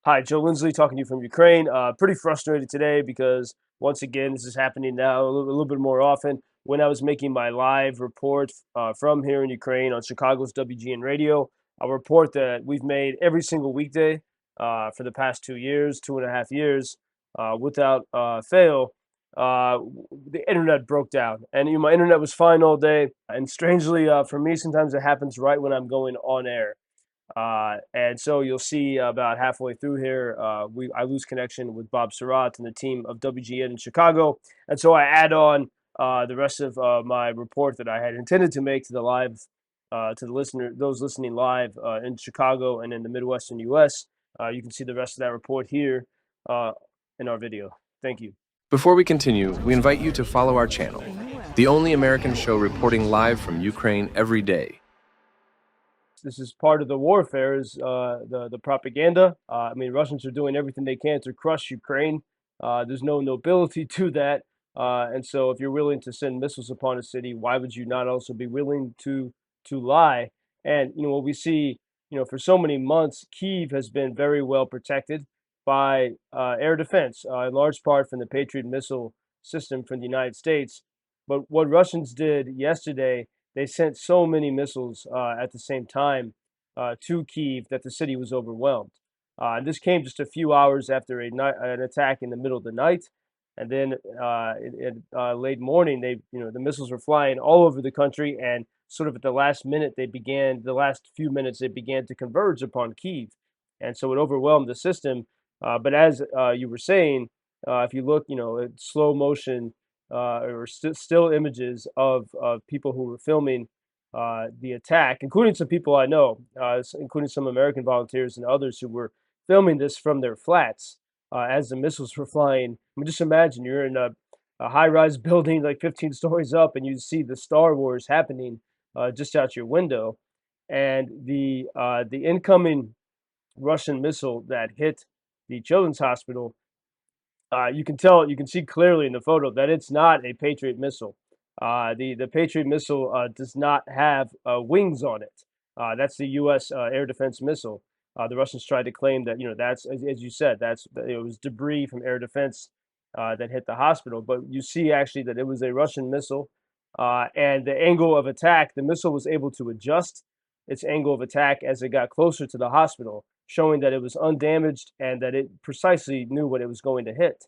Hi, Joe Lindsley talking to you from Ukraine. Pretty frustrated today because once again, this is happening now a little bit more often. When I was making my live report from here in Ukraine on Chicago's WGN Radio, a report that we've made every single weekday for the past 2 years, 2.5 years, without fail. The internet broke down, and my internet was fine all day. And strangely, for me, sometimes it happens right when I'm going on air. And so you'll see about halfway through here, I lose connection with Bob Sirott and the team of WGN in Chicago, and so I add on the rest of my report that I had intended to make to the live to the listener, those listening live in Chicago and in the Midwestern U.S. You can see the rest of that report here uh, in our video. Thank you. Before we continue, we invite you to follow our channel, the only American show reporting live from Ukraine every day. This is part of the warfare, is the propaganda. I mean, Russians are doing everything they can to crush Ukraine. There's no nobility to that. And so if you're willing to send missiles upon a city, why would you not also be willing to lie? And, what we see, for so many months, Kyiv has been very well protected by air defense, in large part from the Patriot missile system from the United States. But what Russians did yesterday, they sent so many missiles at the same time to Kyiv that the city was overwhelmed. And this came just a few hours after an attack in the middle of the night, and then late morning, the missiles were flying all over the country, and sort of at the last minute, the last few minutes, they began to converge upon Kyiv, and so it overwhelmed the system. But as you were saying, if you look, at slow motion or still images of people who were filming the attack, including some people I know, including some American volunteers and others who were filming this from their flats as the missiles were flying. I mean, just imagine you're in a high-rise building like 15 stories up, and you see the Star Wars happening just out your window, and the incoming Russian missile that hit the children's hospital, you can see clearly in the photo that it's not a Patriot missile. The Patriot missile does not have wings on it. That's the U.S. Air defense missile. The Russians tried to claim that, that's, as you said, it was debris from air defense that hit the hospital. But you see actually that it was a Russian missile, and the angle of attack, the missile was able to adjust its angle of attack as it got closer to the hospital, showing that it was undamaged and that it precisely knew what it was going to hit.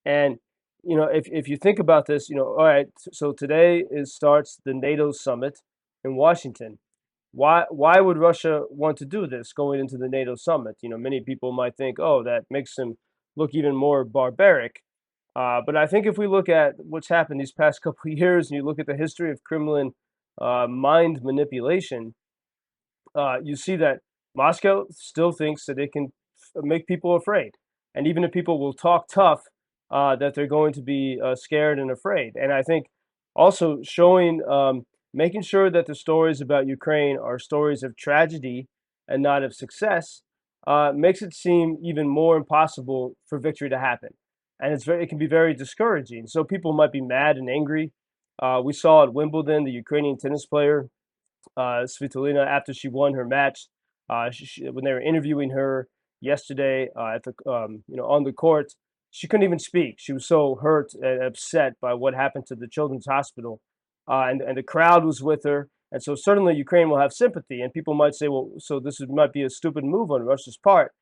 And if you think about this, all right, so today starts the NATO summit in Washington. Why would Russia want to do this going into the NATO summit? Many people might think, oh, that makes them look even more barbaric. But I think if we look at what's happened these past couple of years, and you look at the history of Kremlin mind manipulation, you see that Moscow still thinks that it can make people afraid. And even if people will talk tough, that they're going to be scared and afraid. And I think also making sure that the stories about Ukraine are stories of tragedy and not of success makes it seem even more impossible for victory to happen. And it can be very discouraging. So people might be mad and angry. We saw at Wimbledon, the Ukrainian tennis player Svitolina, after she won her match, when they were interviewing her yesterday at the on the court, she couldn't even speak. She was so hurt and upset by what happened to the children's hospital, and the crowd was with her. And so certainly Ukraine will have sympathy, and people might say, well, so might be a stupid move on Russia's part.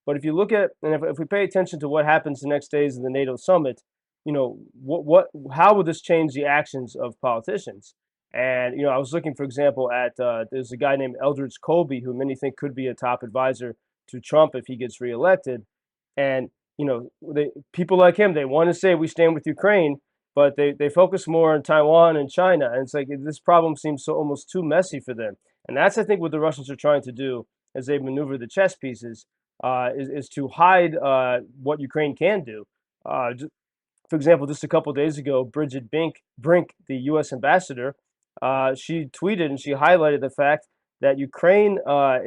But if you look at, and if we pay attention to what happens the next days of the NATO summit, how would this change the actions of politicians? And I was looking, for example, at there's a guy named Eldridge Colby, who many think could be a top advisor to Trump if he gets reelected. And people like him, they want to say we stand with Ukraine, but they focus more on Taiwan and China. And it's like this problem seems so almost too messy for them. And that's, I think, what the Russians are trying to do as they maneuver the chess pieces, is to hide what Ukraine can do. For example, just a couple of days ago, Bridget Brink, the U.S. ambassador, she tweeted and she highlighted the fact that Ukraine,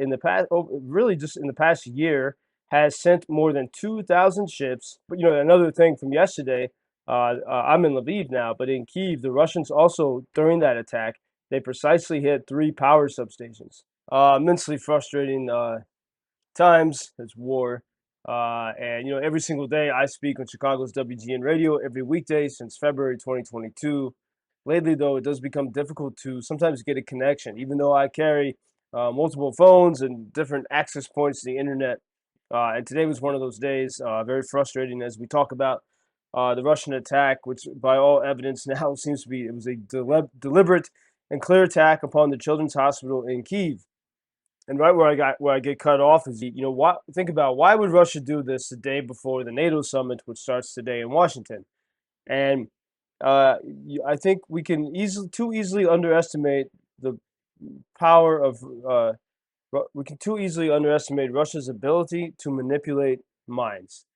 in the past, really just in the past year, has sent more than 2,000 ships. But another thing from yesterday, I'm in LVIV now, but in Kyiv, the Russians also, during that attack, they precisely hit 3 power substations. Immensely frustrating times. There's war. And every single day I speak on Chicago's WGN Radio every weekday since February 2022. Lately, though, it does become difficult to sometimes get a connection, even though I carry multiple phones and different access points to the internet. And today was one of those days, very frustrating as we talk about the Russian attack, which by all evidence now seems to be it was a deliberate and clear attack upon the Children's Hospital in Kyiv. And right where I get cut off is think about why would Russia do this the day before the NATO summit, which starts today in Washington? And I think we can too easily underestimate the power of we can too easily underestimate Russia's ability to manipulate minds.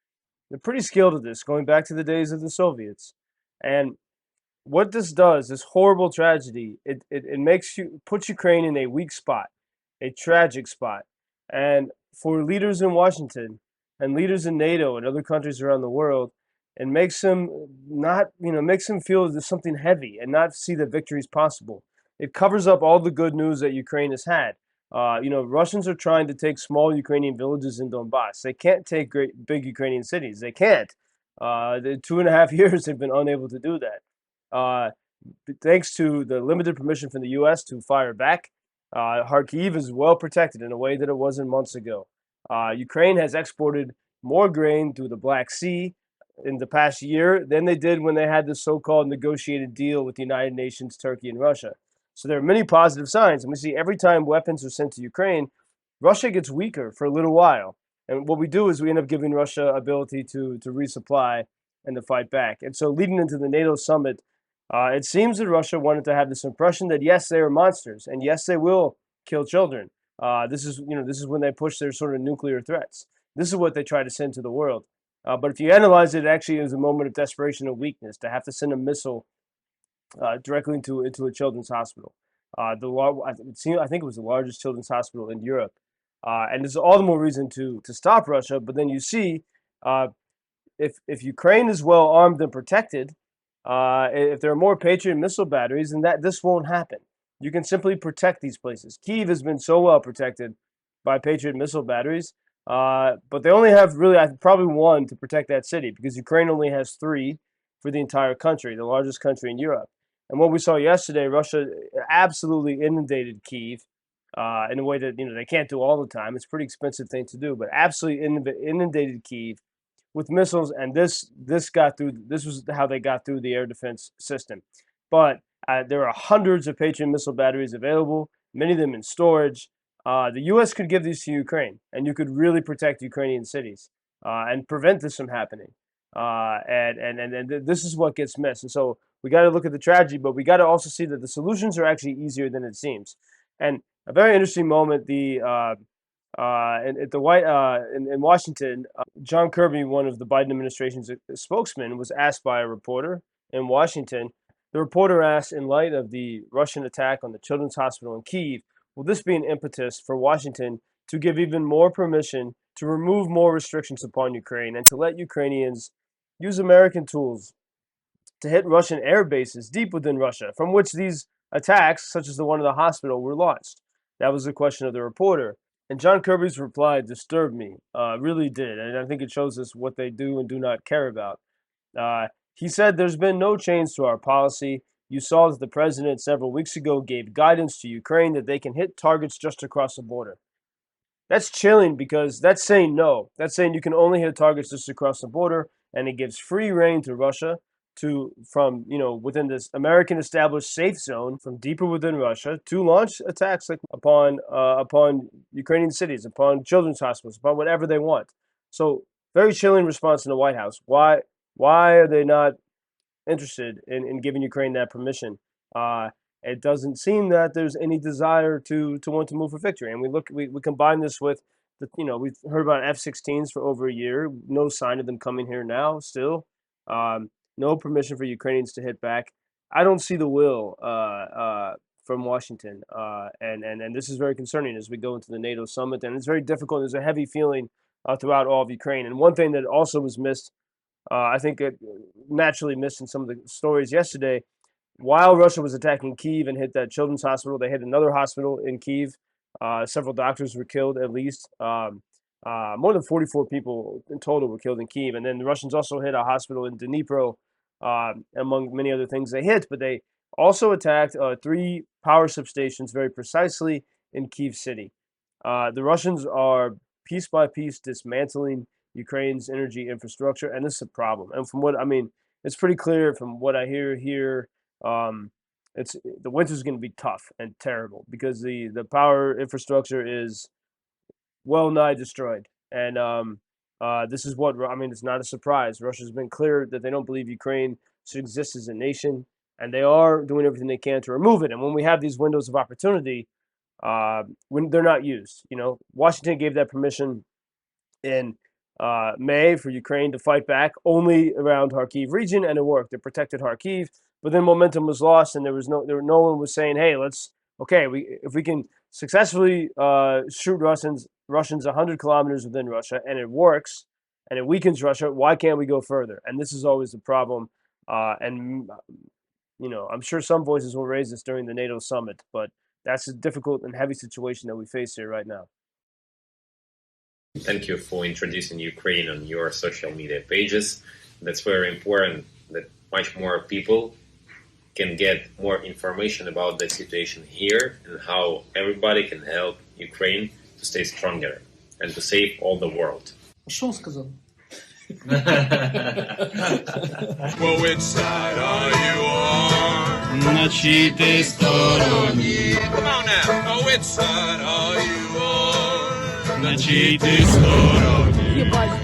They're pretty skilled at this, going back to the days of the Soviets. And what this does, this horrible tragedy, it puts Ukraine in a weak spot, a tragic spot. And for leaders in Washington and leaders in NATO and other countries around the world, it makes them makes them feel there's something heavy and not see that victory is possible. It covers up all the good news that Ukraine has had. Russians are trying to take small Ukrainian villages in Donbass. They can't take big Ukrainian cities. They can't. The 2.5 years they've been unable to do that. Uh, Thanks to the limited permission from the U.S. to fire back, Kharkiv is well protected in a way that it wasn't months ago. Ukraine has exported more grain through the Black Sea in the past year than they did when they had the so-called negotiated deal with the United Nations, Turkey, and Russia. So there are many positive signs, and we see every time weapons are sent to Ukraine, Russia gets weaker for a little while. And what we do is we end up giving Russia ability to resupply and to fight back. And so leading into the NATO summit, it seems that Russia wanted to have this impression that yes, they are monsters, and yes, they will kill children. This is when they push their sort of nuclear threats. This is what they try to send to the world. But if you analyze it, it actually is a moment of desperation and weakness to have to send a missile directly into a children's hospital. I think it was the largest children's hospital in Europe, and there's all the more reason to stop Russia. But then you see, if Ukraine is well armed and protected, if there are more Patriot missile batteries, then this won't happen. You can simply protect these places. Kyiv has been so well protected by Patriot missile batteries, but they only have really probably one to protect that city because Ukraine only has three for the entire country, the largest country in Europe. And what we saw yesterday, Russia absolutely inundated Kyiv in a way that they can't do all the time. It's a pretty expensive thing to do, but absolutely inundated Kyiv with missiles, and this got through. This was how they got through the air defense system. But there are hundreds of Patriot missile batteries available, many of them in storage. The U.S. could give these to Ukraine, and you could really protect Ukrainian cities and prevent this from happening. And this is what gets missed. And so we got to look at the tragedy, but we got to also see that the solutions are actually easier than it seems. And a very interesting moment, in Washington, John Kirby, one of the Biden administration's spokesmen, was asked by a reporter in Washington. The reporter asked, in light of the Russian attack on the Children's Hospital in Kyiv, will this be an impetus for Washington to give even more permission to remove more restrictions upon Ukraine and to let Ukrainians use American tools to hit Russian air bases deep within Russia, from which these attacks, such as the one at the hospital, were launched? That was the question of the reporter. And John Kirby's reply disturbed me, really did. And I think it shows us what they do and do not care about. He said, there's been no change to our policy. You saw that the president several weeks ago gave guidance to Ukraine that they can hit targets just across the border. That's chilling because that's saying no. That's saying you can only hit targets just across the border, and it gives free reign to Russia from within this American established safe zone from deeper within Russia to launch attacks upon Ukrainian cities, upon children's hospitals, upon whatever they want. So very chilling response in the White House. Why are they not interested in giving Ukraine that permission? It doesn't seem that there's any desire to want to move for victory. And we combine this with we've heard about F-16s for over a year. No sign of them coming here now. Still, no permission for Ukrainians to hit back. I don't see the will from Washington, and this is very concerning as we go into the NATO summit. And it's very difficult. There's a heavy feeling throughout all of Ukraine. And one thing that also was missed, I think it naturally missed in some of the stories yesterday, while Russia was attacking Kyiv and hit that children's hospital, they hit another hospital in Kyiv. Several doctors were killed, at least. More than 44 people in total were killed in Kyiv. And then the Russians also hit a hospital in Dnipro, among many other things they hit. But they also attacked 3 power substations very precisely in Kyiv city. The Russians are piece by piece dismantling Ukraine's energy infrastructure, and this is a problem. And from what I mean, it's pretty clear from what I hear here. It's the winter's going to be tough and terrible because the power infrastructure is well nigh destroyed. And this is what I mean. It's not a surprise. Russia's been clear that they don't believe Ukraine should exist as a nation, and they are doing everything they can to remove it. And when we have these windows of opportunity, when they're not used, Washington gave that permission in May for Ukraine to fight back only around Kharkiv region, and it worked. It protected Kharkiv, but then momentum was lost, and no one was saying, "Hey, if we can successfully shoot Russians 100 kilometers within Russia, and it works, and it weakens Russia, why can't we go further?" And this is always the problem. And I'm sure some voices will raise this during the NATO summit, but that's a difficult and heavy situation that we face here right now. Thank you for introducing Ukraine on your social media pages. That's very important that much more people can get more information about the situation here and how everybody can help Ukraine to stay stronger and to save all the world. Что он сказал? Well, which side are you on? На чьей ты стороне? Come on now. Oh, which side are you on? На чьей ты стороне? Ебать.